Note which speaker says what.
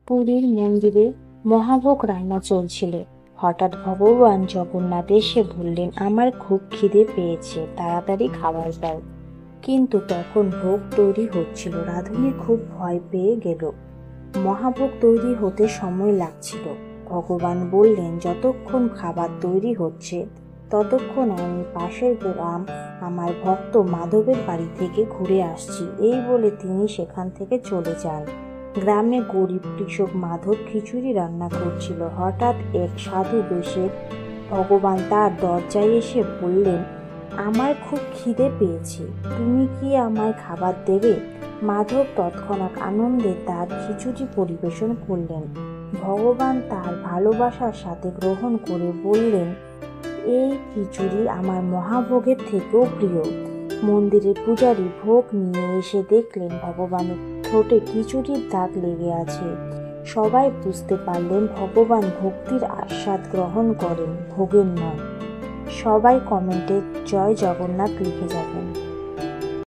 Speaker 1: পুরীর মন্দিরে মহাভোগ রান্না চলছিল। হঠাৎ ভগবান জগন্নাথ এসে বললেন, আমার খুব খিদে পেয়েছে, তাড়াতাড়ি খাবার দাও। কিন্তু তখন ভোগ তৈরি হচ্ছিল। রাঁধুনি খুব ভয় পেয়ে গেল। মহাভোগ তৈরি হতে সময় লাগছিল। ভগবান বললেন, যতক্ষণ খাবার তৈরি হচ্ছে ততক্ষণ আমি পাশের গ্রাম আমার ভক্ত মাধবের বাড়ি থেকে ঘুরে আসছি। এই বলে তিনি সেখান থেকে চলে যান। গ্রামে গরিব কৃষক মাধব খিচুড়ি রান্না করছিল। হঠাৎ এক সাধু বেশে ভগবান তার দরজায় এসে বললেন, আমার খুব খিদে পেয়েছে, তুমি কি আমায় খাবার দেবে? মাধব তৎক্ষণাৎ আনন্দে তার খিচুড়ি পরিবেশন করলেন। ভগবান তার ভালোবাসার সাথে গ্রহণ করে বললেন, এই খিচুড়ি আমার মহাভোগের থেকেও প্রিয়। মন্দিরের পূজারী ভোগ নিয়ে এসে দেখলেন ভগবানের ঠোঁটে খিচুড়ির দাগ লেগে আছে। সবাই বুঝতে পারলেন ভগবান ভক্তির আস্বাদ গ্রহণ করেন, ভোগের নয়। সবাই কমেন্টে জয় জগন্নাথ লিখে যাবেন।